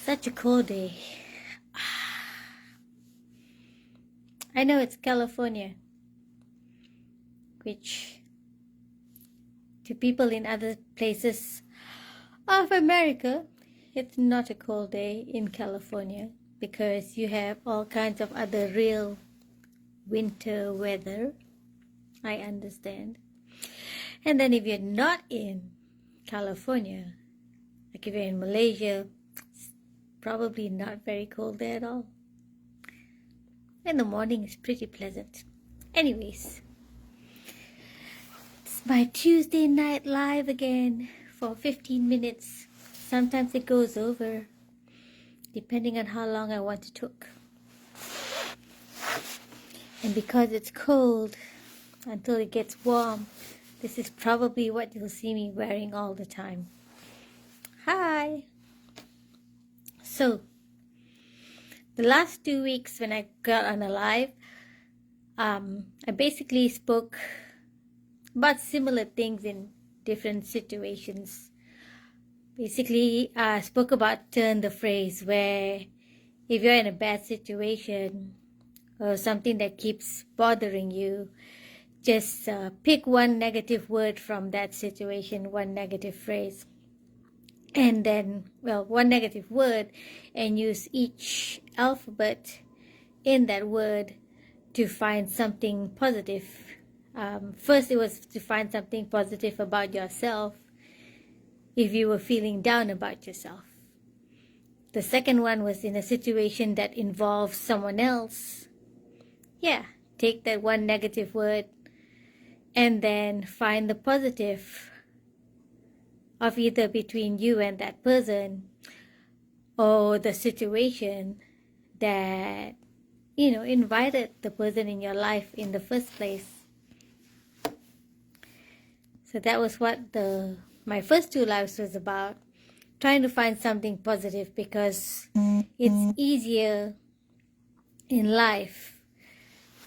Such a cold day. I know it's California, which to people in other places of America, it's not a cold day in California because you have all kinds of other real winter weather. I understand. And then if you're not in California, like if you're in Malaysia, it's probably not very cold there at all. In the morning is pretty pleasant. Anyways, it's my Tuesday night live again for 15 minutes. Sometimes it goes over, depending on how long I want to talk. And because it's cold until it gets warm, this is probably what you'll see me wearing all the time. Hi! So, the last 2 weeks when I got on a live, I basically spoke about similar things in different situations. Basically, I spoke about turn the phrase, where if you're in a bad situation or something that keeps bothering you, just pick one negative word from that situation, one negative phrase. And then, one negative word, and use each alphabet in that word to find something positive. First, it was to find something positive about yourself if you were feeling down about yourself. The second one was in a situation that involves someone else. Yeah, take that one negative word and then find the positive of either between you and that person or the situation that, invited the person in your life in the first place. So that was what my first two lives was about, trying to find something positive, because it's easier in life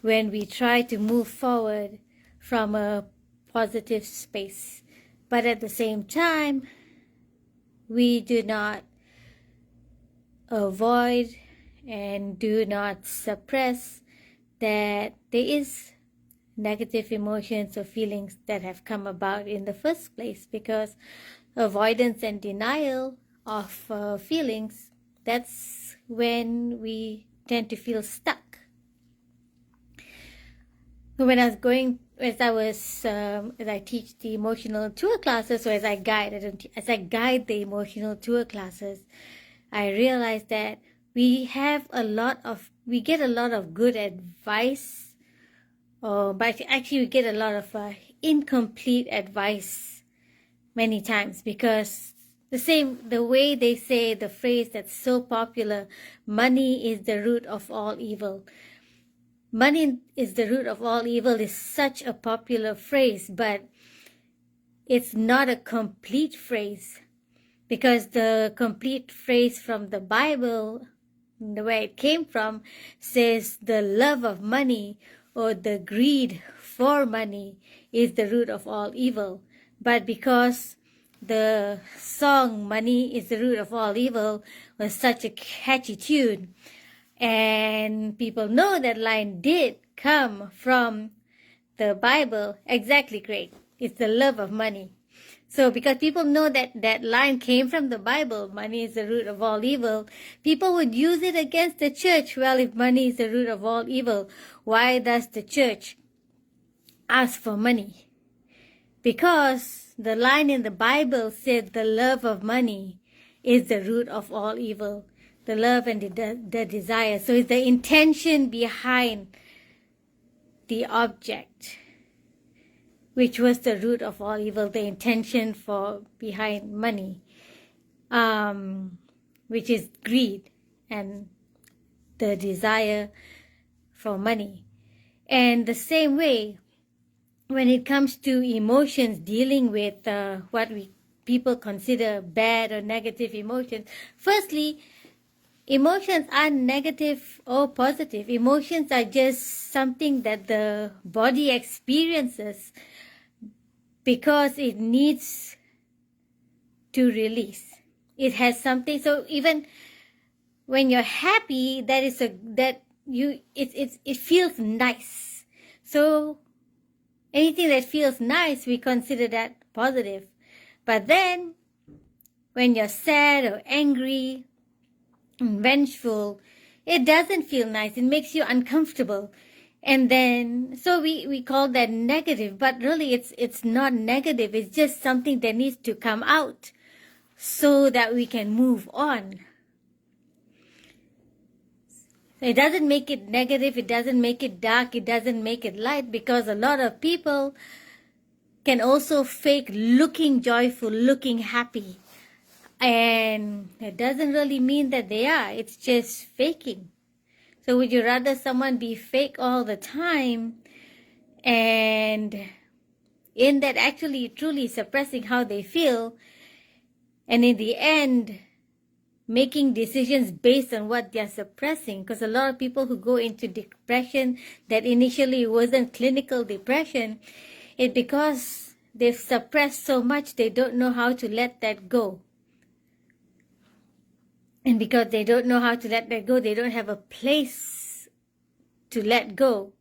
when we try to move forward from a positive space. But at the same time, we do not avoid and do not suppress that there is negative emotions or feelings that have come about in the first place, because avoidance and denial of feelings, that's when we tend to feel stuck. When I teach the emotional tour classes, or as I guide the emotional tour classes, I realized that we get a lot of good advice, but actually we get a lot of incomplete advice many times, because the way they say the phrase that's so popular, money is the root of all evil. Money is the root of all evil is such a popular phrase, but it's not a complete phrase, because the complete phrase from the Bible, the way it came from, says the love of money or the greed for money is the root of all evil. But because the song "Money is the Root of All Evil" was such a catchy tune, and people know that line did come from the Bible, exactly, great. It's the love of money. So because people know that line came from the Bible, money is the root of all evil, people would use it against the church. Well, if money is the root of all evil, why does the church ask for money? Because the line in the Bible said the love of money is the root of all evil. The love and the desire. So it's the intention behind the object, which was the root of all evil, the intention behind money, which is greed and the desire for money. And the same way, when it comes to emotions, dealing with what people consider bad or negative emotions, firstly, emotions aren't negative or positive. Emotions are just something that the body experiences because it needs to release. It has something. So even when you're happy, it feels nice. So anything that feels nice, we consider that positive. But then when you're sad or angry, vengeful, it doesn't feel nice. It makes you uncomfortable. And then, so we call that negative, but really it's not negative. It's just something that needs to come out so that we can move on. So it doesn't make it negative. It doesn't make it dark. It doesn't make it light, because a lot of people can also fake looking joyful, looking happy. And it doesn't really mean that they are. It's just faking. So would you rather someone be fake all the time and in that actually truly suppressing how they feel, and in the end making decisions based on what they're suppressing? Because a lot of people who go into depression that initially wasn't clinical depression, it's because they've suppressed so much they don't know how to let that go. And because they don't know how to let that go, they don't have a place to let go.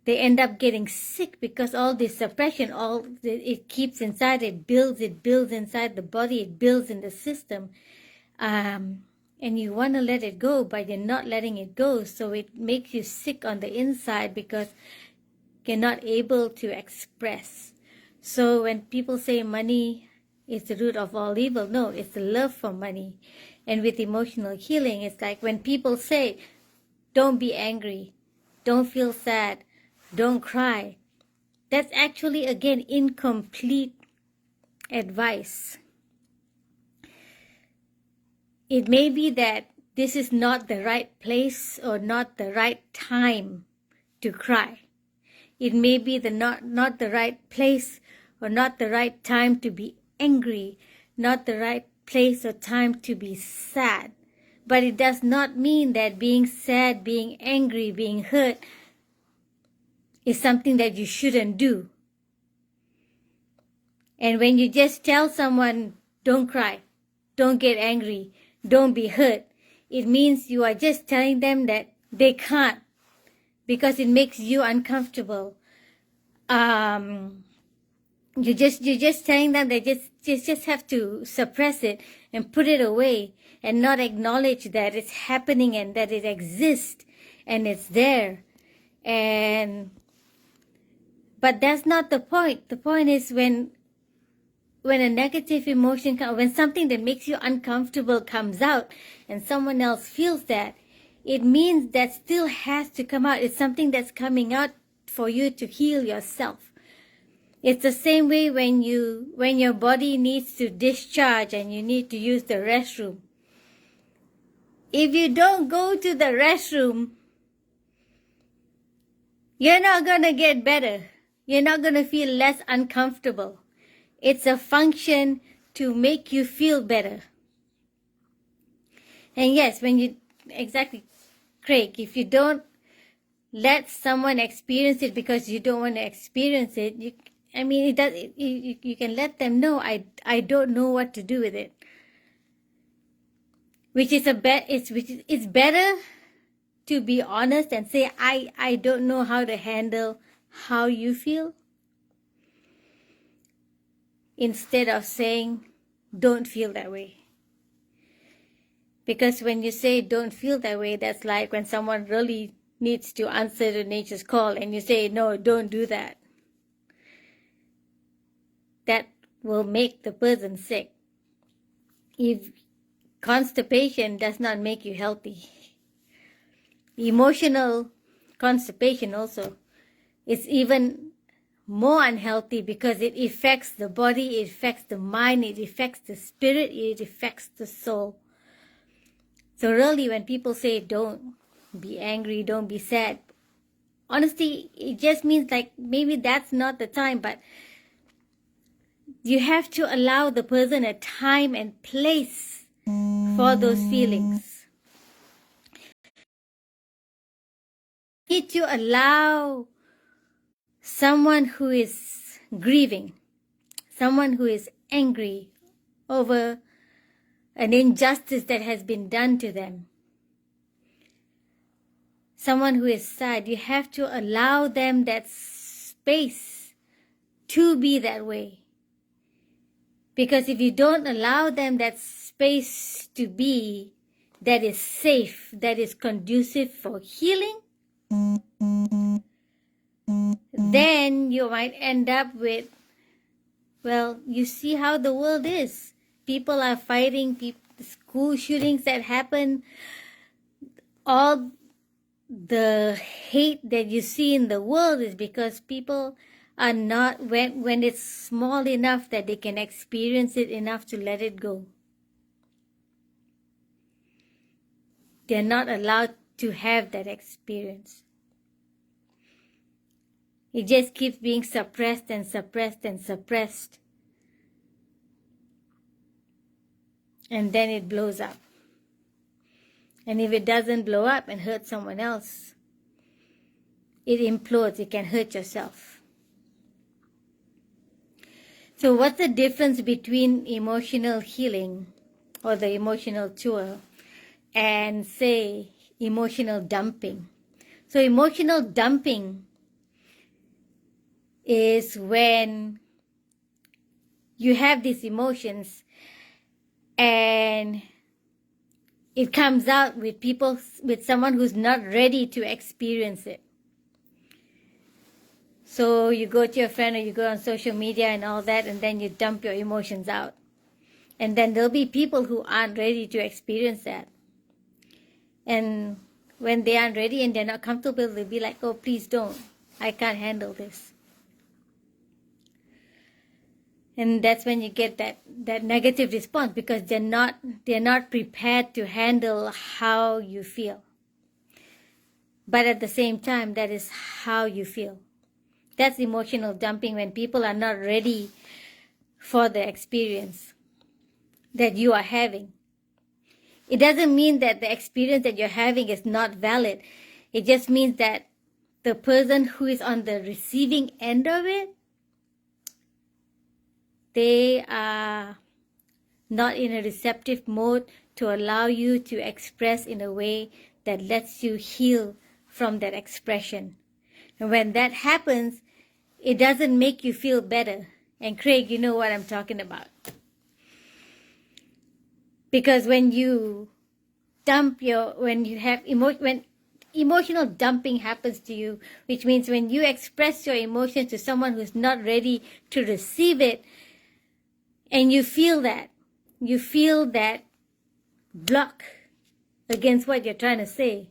They end up getting sick because all this suppression, it keeps inside, it builds inside the body, it builds in the system. And you want to let it go, but you're not letting it go. So it makes you sick on the inside because you're not able to express. So when people say money is the root of all evil, no, it's the love for money. And with emotional healing, it's like when people say, don't be angry, don't feel sad, don't cry, that's actually, again, incomplete advice. It may be that this is not the right place or not the right time to cry. It may be not the right place or not the right time to be angry, not the right place or time to be sad. But it does not mean that being sad, being angry, being hurt is something that you shouldn't do. And when you just tell someone, don't cry, don't get angry, don't be hurt, it means you are just telling them that they can't because it makes you uncomfortable. You're just telling them they just have to suppress it and put it away and not acknowledge that it's happening and that it exists and it's there. But that's not the point. The point is when a negative emotion comes, when something that makes you uncomfortable comes out and someone else feels that, it means that still has to come out. It's something that's coming out for you to heal yourself. It's the same way when your body needs to discharge and you need to use the restroom. If you don't go to the restroom, you're not going to get better. You're not going to feel less uncomfortable. It's a function to make you feel better. And yes, exactly, Craig, if you don't let someone experience it because you don't want to experience it, you can let them know, I don't know what to do with it. It's better to be honest and say, I don't know how to handle how you feel, instead of saying, don't feel that way. Because when you say don't feel that way, that's like when someone really needs to answer to nature's call and you say, no, don't do that. That will make the person sick. If constipation does not make you healthy. Emotional constipation also is even more unhealthy because it affects the body, it affects the mind, it affects the spirit, it affects the soul. So really, when people say don't be angry, don't be sad, honestly, it just means like maybe that's not the time, but you have to allow the person a time and place for those feelings. You need to allow someone who is grieving, someone who is angry over an injustice that has been done to them, someone who is sad, you have to allow them that space to be that way. Because if you don't allow them that space to be, that is safe, that is conducive for healing, then you might end up with, well, you see how the world is. People are fighting, school shootings that happen, all the hate that you see in the world is because people are not, when it's small enough that they can experience it enough to let it go. They're not allowed to have that experience. It just keeps being suppressed and suppressed and suppressed. And then it blows up. And if it doesn't blow up and hurt someone else, it implodes, it can hurt yourself. So what's the difference between emotional healing or the emotional tour and, say, emotional dumping? So emotional dumping is when you have these emotions and it comes out with someone who's not ready to experience it. So you go to your friend or you go on social media and all that, and then you dump your emotions out. And then there'll be people who aren't ready to experience that. And when they aren't ready and they're not comfortable, they'll be like, oh, please don't. I can't handle this. And that's when you get that negative response, because they're not prepared to handle how you feel. But at the same time, that is how you feel. That's emotional dumping, when people are not ready for the experience that you are having. It doesn't mean that the experience that you're having is not valid. It just means that the person who is on the receiving end of it, they are not in a receptive mode to allow you to express in a way that lets you heal from that expression. And when that happens, it doesn't make you feel better. And Craig, you know what I'm talking about. Because when you when emotional dumping happens to you, which means when you express your emotions to someone who's not ready to receive it, and you feel that block against what you're trying to say.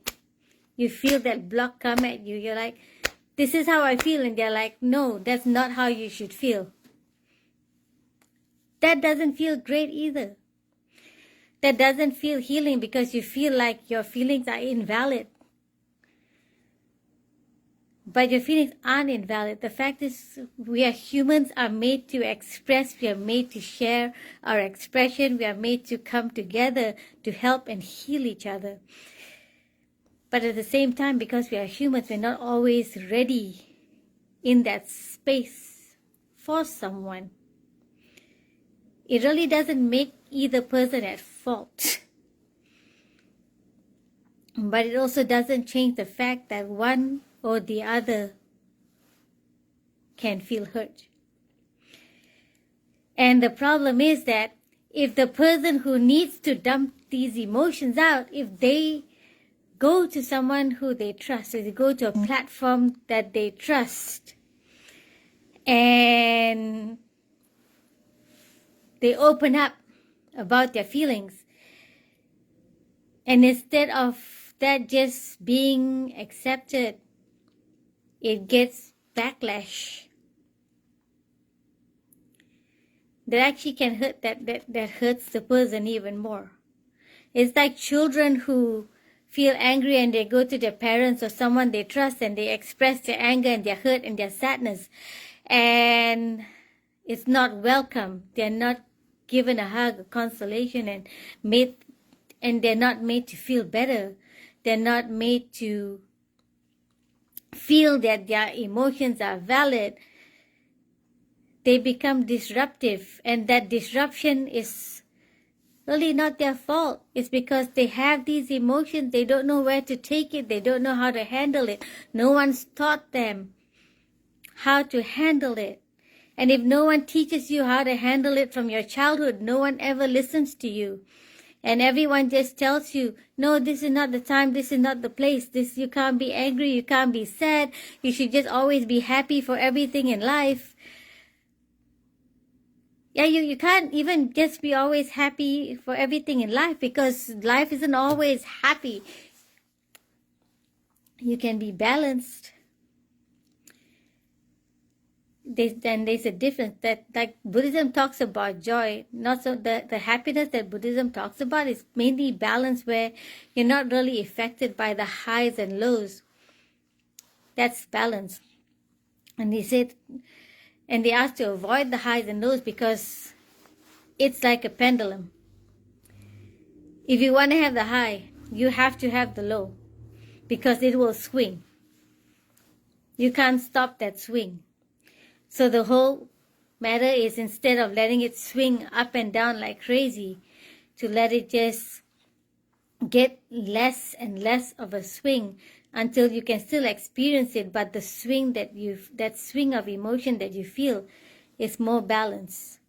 You feel that block come at you. You're like, this is how I feel. And they're like, no, that's not how you should feel. That doesn't feel great either. That doesn't feel healing, because you feel like your feelings are invalid. But your feelings aren't invalid. The fact is, we are humans, are made to express. We are made to share our expression. We are made to come together to help and heal each other. But at the same time, because we are humans, we're not always ready in that space for someone. It really doesn't make either person at fault. But it also doesn't change the fact that one or the other can feel hurt. And the problem is that if the person who needs to dump these emotions out, if they go to someone who they trust, if they go to a platform that they trust, and they open up about their feelings, and instead of that just being accepted, it gets backlash. That actually can hurt, that hurts the person even more. It's like children who feel angry and they go to their parents or someone they trust and they express their anger and their hurt and their sadness. And it's not welcome. They're not given a hug, a consolation, and they're not made to feel better. They're not made to feel that their emotions are valid. They become disruptive, and that disruption is really not their fault. It's because they have these emotions. They don't know where to take it. They don't know how to handle it. No one's taught them how to handle it. And if no one teaches you how to handle it from your childhood, no one ever listens to you. And everyone just tells you, no, this is not the time, this is not the place, this, you can't be angry, you can't be sad, you should just always be happy for everything in life. Yeah, you can't even just be always happy for everything in life, because life isn't always happy. You can be balanced. There's a difference that, like, Buddhism talks about joy, not so the happiness that Buddhism talks about is mainly balance, where you're not really affected by the highs and lows. That's balance. And he said, and they asked to avoid the highs and lows because it's like a pendulum. If you want to have the high, you have to have the low, because it will swing. You can't stop that swing. So the whole matter is, instead of letting it swing up and down like crazy, to let it just get less and less of a swing until you can still experience it, but the swing that swing of emotion that you feel is more balanced.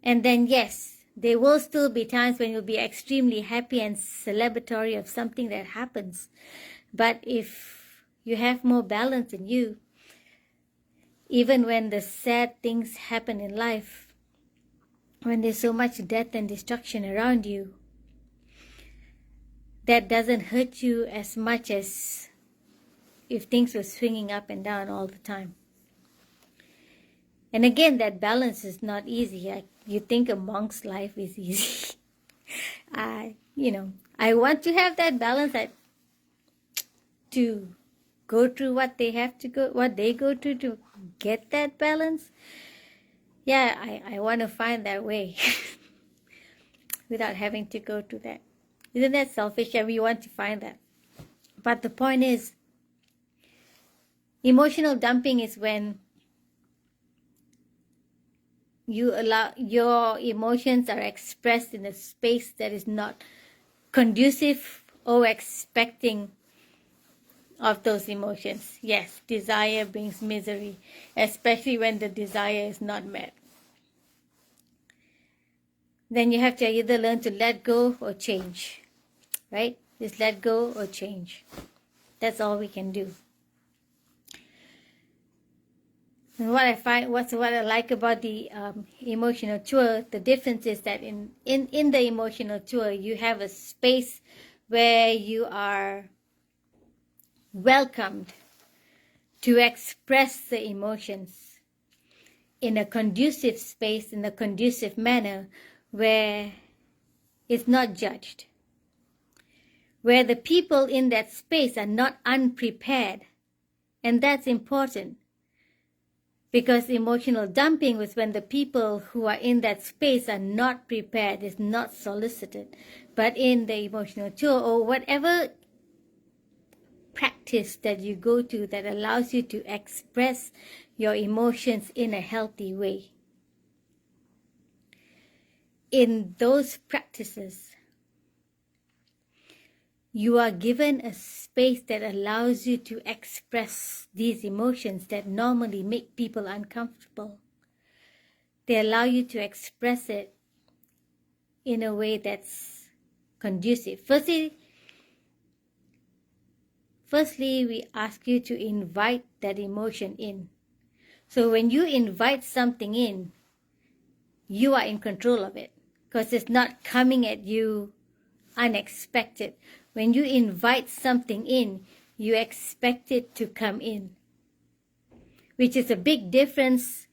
And then yes, there will still be times when you'll be extremely happy and celebratory of something that happens. But if you have more balance in you, even when the sad things happen in life, when there's so much death and destruction around you, that doesn't hurt you as much as if things were swinging up and down all the time. And again, that balance is not easy. You think a monk's life is easy. I want to have that balance, to go through what they go through to get that balance. Yeah, I want to find that way without having to go through that. Isn't that selfish? Yeah, we want to find that. But the point is, emotional dumping is when you allow your emotions are expressed in a space that is not conducive or expecting of those emotions. Yes, desire brings misery, especially when the desire is not met. Then you have to either learn to let go or change, right? Just let go or change. That's all we can do. And what I like about the emotional tour, the difference is that in the emotional tour, you have a space where you are welcomed to express the emotions in a conducive space, in a conducive manner, where it's not judged, where the people in that space are not unprepared. And that's important, because emotional dumping was when the people who are in that space are not prepared, is not solicited. But in the emotional tour, or whatever practice that you go to that allows you to express your emotions in a healthy way, in those practices, you are given a space that allows you to express these emotions that normally make people uncomfortable. They allow you to express it in a way that's conducive. Firstly, we ask you to invite that emotion in. So when you invite something in, you are in control of it, because it's not coming at you unexpected. When you invite something in, you expect it to come in, which is a big difference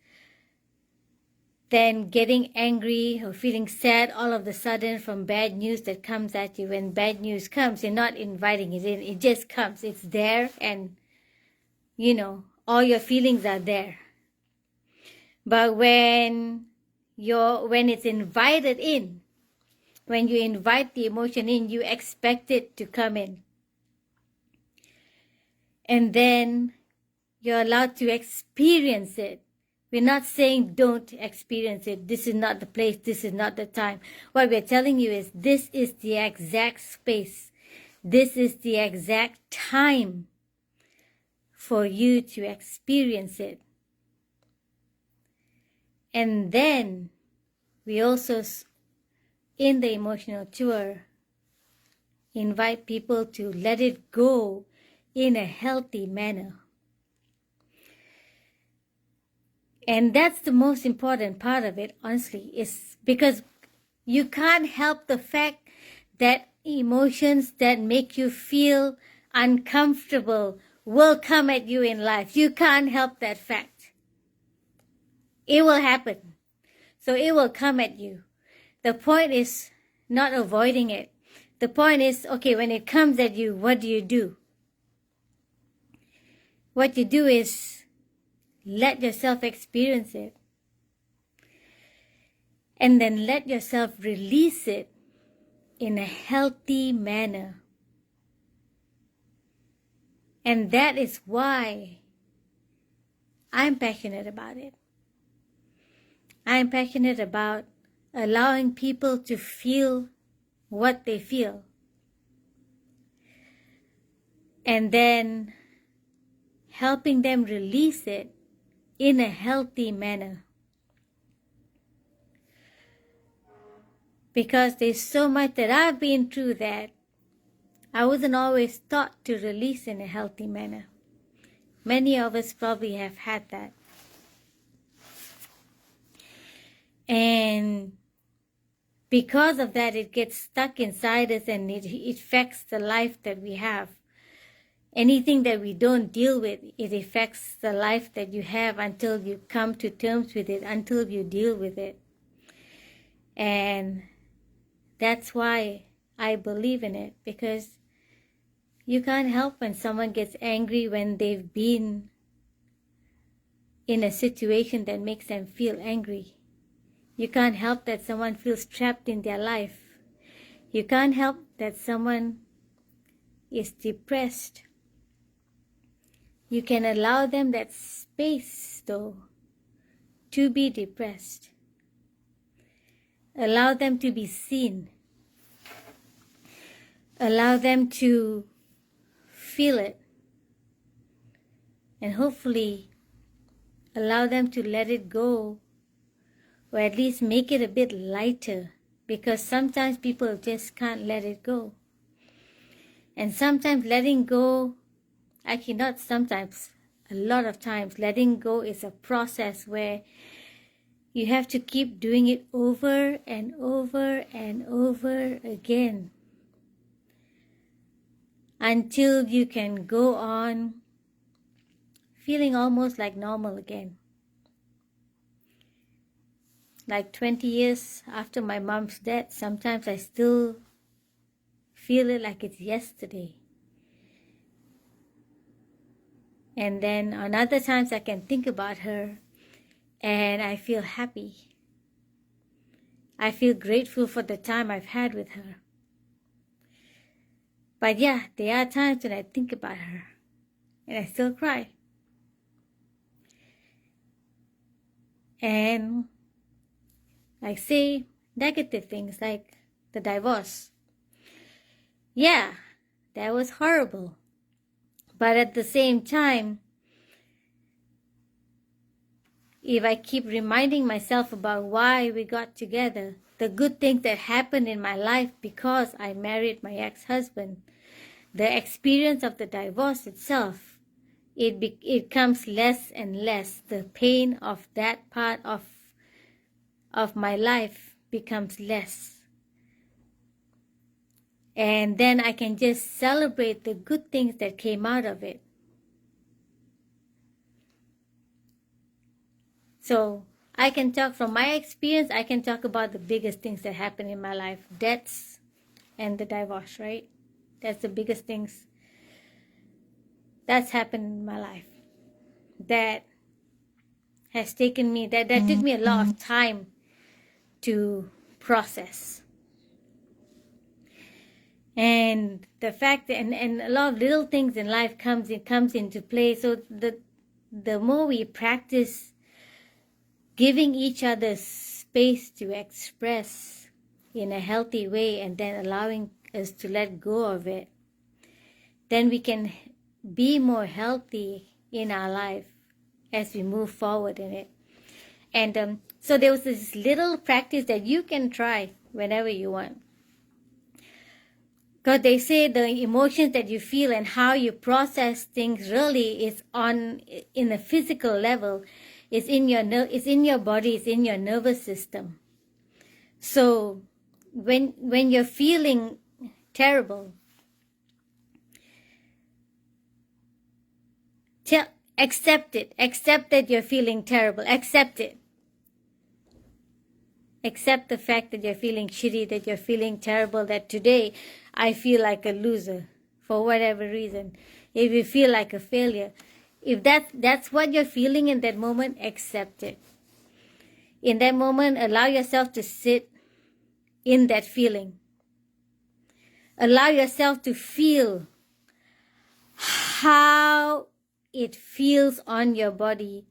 than getting angry or feeling sad all of a sudden from bad news that comes at you. When bad news comes, you're not inviting it in. It just comes. It's there, and, all your feelings are there. But when it's invited in, when you invite the emotion in, you expect it to come in. And then you're allowed to experience it We're not saying don't experience it. This is not the place. This is not the time. What we're telling you is this is the exact space. This is the exact time for you to experience it. And then we also, in the emotional tour, invite people to let it go in a healthy manner. And that's the most important part of it, honestly, is because you can't help the fact that emotions that make you feel uncomfortable will come at you in life. You can't help that fact. It will happen. So it will come at you. The point is not avoiding it. The point is, okay, when it comes at you, what do? What you do is let yourself experience it. And then let yourself release it in a healthy manner. And that is why I'm passionate about it. I'm passionate about allowing people to feel what they feel. And then helping them release it in a healthy manner. Because there's so much that I've been through that I wasn't always taught to release in a healthy manner. Many of us probably have had that. And because of that, it gets stuck inside us and it affects the life that we have. Anything that we don't deal with, it affects the life that you have until you come to terms with it, until you deal with it. And that's why I believe in it, because you can't help when someone gets angry when they've been in a situation that makes them feel angry. You can't help that someone feels trapped in their life. You can't help that someone is depressed. You can allow them that space, though, to be depressed. Allow them to be seen. Allow them to feel it. And hopefully, allow them to let it go, or at least make it a bit lighter, because sometimes people just can't let it go. And sometimes letting go, actually not sometimes, a lot of times, letting go is a process where you have to keep doing it over and over and over again until you can go on feeling almost like normal again. Like 20 years after my mom's death, sometimes I still feel it like it's yesterday. And then on other times I can think about her and I feel happy. I feel grateful for the time I've had with her. But yeah, there are times when I think about her and I still cry. And I say negative things like the divorce. Yeah, that was horrible. But at the same time, if I keep reminding myself about why we got together, the good things that happened in my life because I married my ex-husband, the experience of the divorce itself, it comes less and less. The pain of that part of my life becomes less. And then I can just celebrate the good things that came out of it. So I can talk from my experience, I can talk about the biggest things that happened in my life. Deaths and the divorce, right? That's the biggest things that's happened in my life. That has taken me, that took me a lot of time to process. And the fact that, and a lot of little things in life comes into play. So the more we practice giving each other space to express in a healthy way and then allowing us to let go of it, then we can be more healthy in our life as we move forward in it. And so there was this little practice that you can try whenever you want. Because they say the emotions that you feel and how you process things really is in a physical level. It's in your body, it's in your nervous system. So when you're feeling terrible, accept it. Accept that you're feeling terrible. Accept it. Accept the fact that you're feeling shitty, that you're feeling terrible, that today I feel like a loser for whatever reason. If you feel like a failure, if that's what you're feeling in that moment, accept it. In that moment, allow yourself to sit in that feeling. Allow yourself to feel how it feels on your body,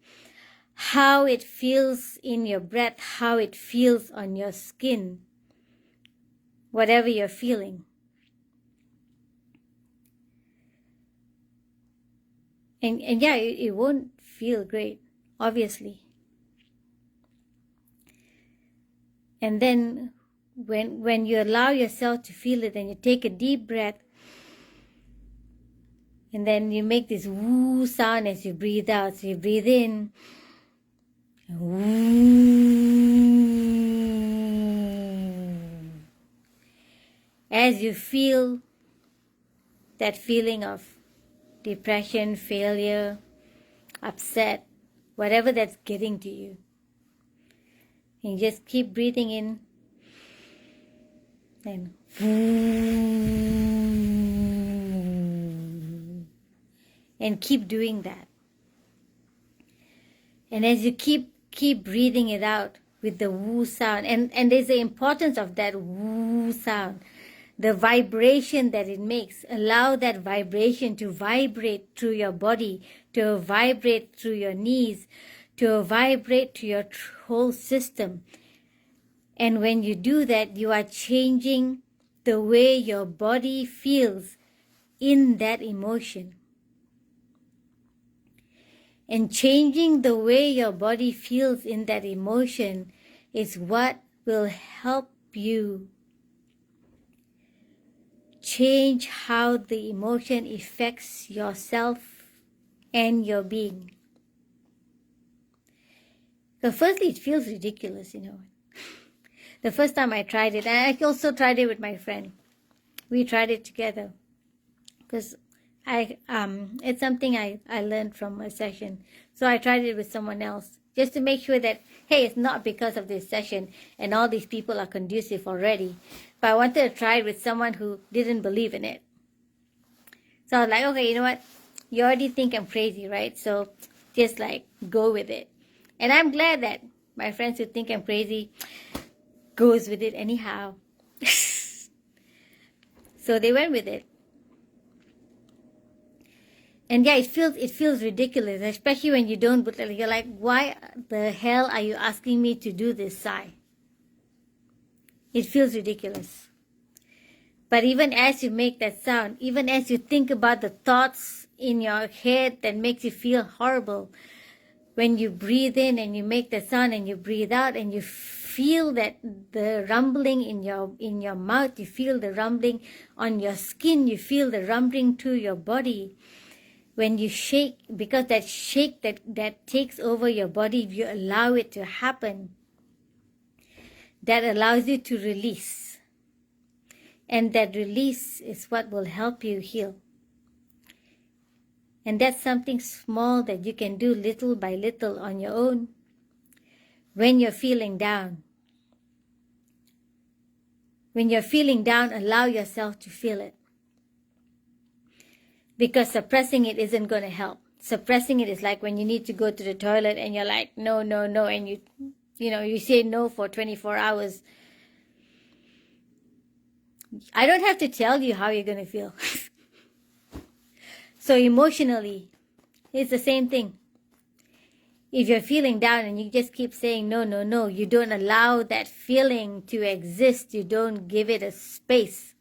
how it feels in your breath, how it feels on your skin, whatever you're feeling. And yeah, it won't feel great, obviously. And then when you allow yourself to feel it, and you take a deep breath, and then you make this woo sound as you breathe out. So you breathe in, as you feel that feeling of depression, failure, upset, whatever that's getting to you. And you just keep breathing in and keep doing that. And as you keep breathing it out with the woo sound, and there's the importance of that woo sound, the vibration that it makes. Allow that vibration to vibrate through your body, to vibrate through your knees, to vibrate to your whole system. And when you do that, you are changing the way your body feels in that emotion. And changing the way your body feels in that emotion is what will help you change how the emotion affects yourself and your being. So firstly, it feels ridiculous, The first time I tried it, and I also tried it with my friend. We tried it together because it's something I learned from a session. So I tried it with someone else just to make sure that, hey, it's not because of this session and all these people are conducive already. But I wanted to try it with someone who didn't believe in it. So I was like, okay, you know what? You already think I'm crazy, right? So just go with it. And I'm glad that my friends who think I'm crazy goes with it anyhow. So they went with it. And yeah, it feels ridiculous, especially when you don't, but you're like, why the hell are you asking me to do this, Sai? It feels ridiculous. But even as you make that sound, even as you think about the thoughts in your head that makes you feel horrible, when you breathe in and you make the sound and you breathe out and you feel that the rumbling in your mouth, you feel the rumbling on your skin, you feel the rumbling through your body. When you shake, because that shake that takes over your body, if you allow it to happen, that allows you to release. And that release is what will help you heal. And that's something small that you can do little by little on your own when you're feeling down. When you're feeling down, allow yourself to feel it. Because suppressing it isn't going to help. Suppressing it is like when you need to go to the toilet and you're like, no, no, no. And you say no for 24 hours. I don't have to tell you how you're going to feel. So emotionally, it's the same thing. if you're feeling down and you just keep saying, no, no, no, you don't allow that feeling to exist. You don't give it a space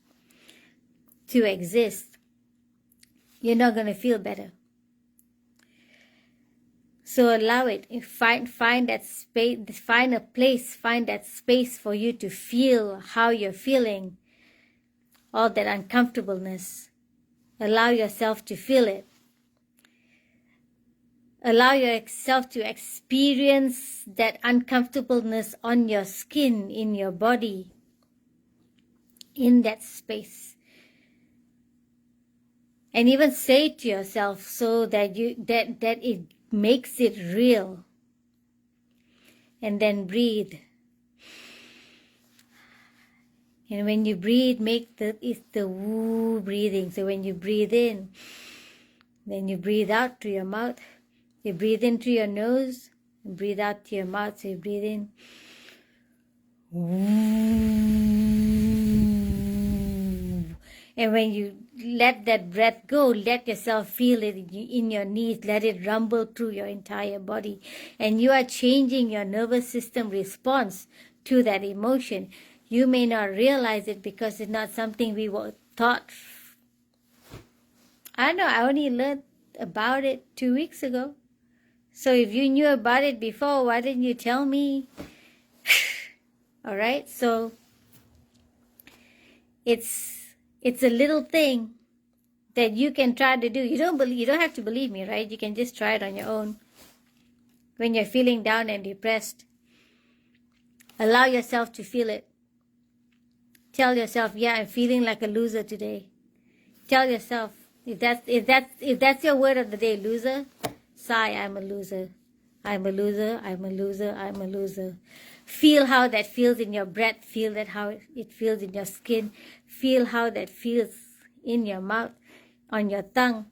to exist. You're not going to feel better. So allow it. Find that space, find a place, find that space for you to feel how you're feeling, all that uncomfortableness. Allow yourself to feel it. Allow yourself to experience that uncomfortableness on your skin, in your body, in that space. And even say it to yourself so that that it makes it real. And then breathe. And when you breathe, it's the woo breathing. So when you breathe in, then you breathe out through your mouth. You breathe in through your nose and breathe out through your mouth. So you breathe in. And when you let that breath go, let yourself feel it in your knees. Let it rumble through your entire body. And you are changing your nervous system response to that emotion. You may not realize it because it's not something we were taught. I know, I only learned about it 2 weeks ago. So if you knew about it before, why didn't you tell me? All right, so it's a little thing that you can try to do. You don't have to believe me, right? You can just try it on your own. When you're feeling down and depressed, allow yourself to feel it. Tell yourself, yeah, I'm feeling like a loser today. Tell yourself, if that's your word of the day, loser, sigh, I'm a loser. I'm a loser, I'm a loser, I'm a loser. Feel how that feels in your breath. Feel that how it feels in your skin. Feel how that feels in your mouth, on your tongue.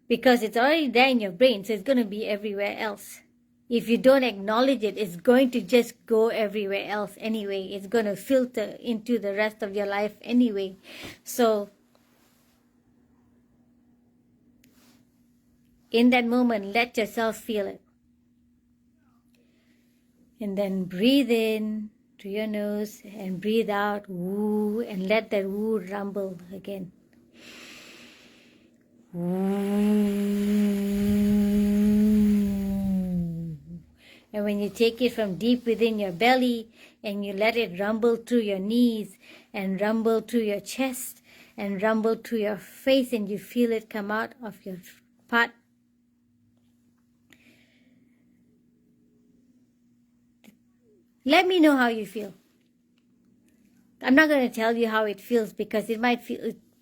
Because it's already there in your brain, so it's going to be everywhere else. If you don't acknowledge it, it's going to just go everywhere else anyway. It's going to filter into the rest of your life anyway. So in that moment, let yourself feel it. And then breathe in through your nose and breathe out, woo, and let that woo rumble again. And when you take it from deep within your belly and you let it rumble through your knees and rumble through your chest and rumble through your face and you feel it come out of your part, let me know how you feel. I'm not going to tell you how it feels because it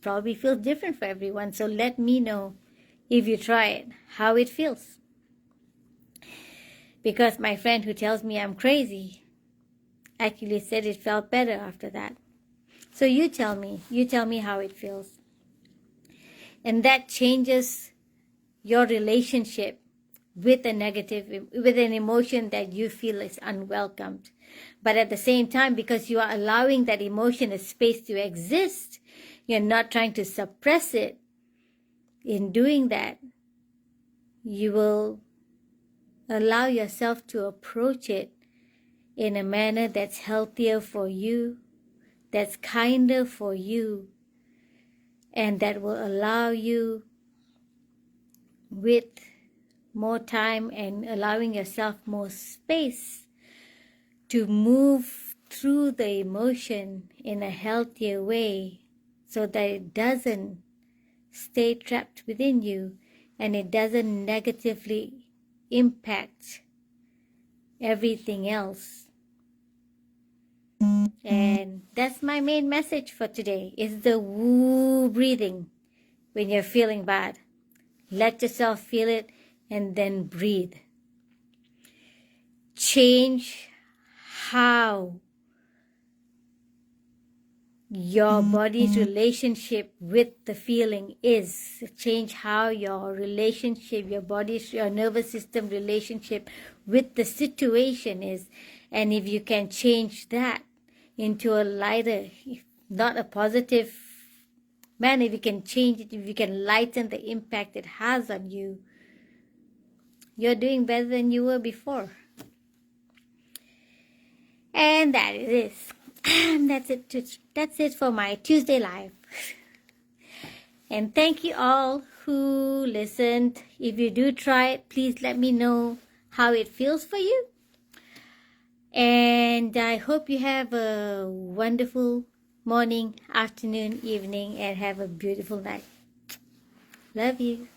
probably feels different for everyone. So let me know if you try it, how it feels. Because my friend who tells me I'm crazy actually said it felt better after that. So you tell me how it feels. And that changes your relationship with an emotion that you feel is unwelcomed. But at the same time, because you are allowing that emotion a space to exist, you're not trying to suppress it. In doing that, you will allow yourself to approach it in a manner that's healthier for you, that's kinder for you, and that will allow you with more time and allowing yourself more space to move through the emotion in a healthier way so that it doesn't stay trapped within you and it doesn't negatively impact everything else. And that's my main message for today, is the woo breathing when you're feeling bad. Let yourself feel it and then breathe. Change how your body's relationship with the feeling is. Change how your relationship, your nervous system relationship with the situation is. And if you can change that into a lighter, not a positive manner, if you can change it, if you can lighten the impact it has on you, You're doing better than you were before. And that is it. That's it for my Tuesday live. And thank you all who listened. If you do try it, please let me know how it feels for you. And I hope you have a wonderful morning, afternoon, evening, and have a beautiful night. Love you.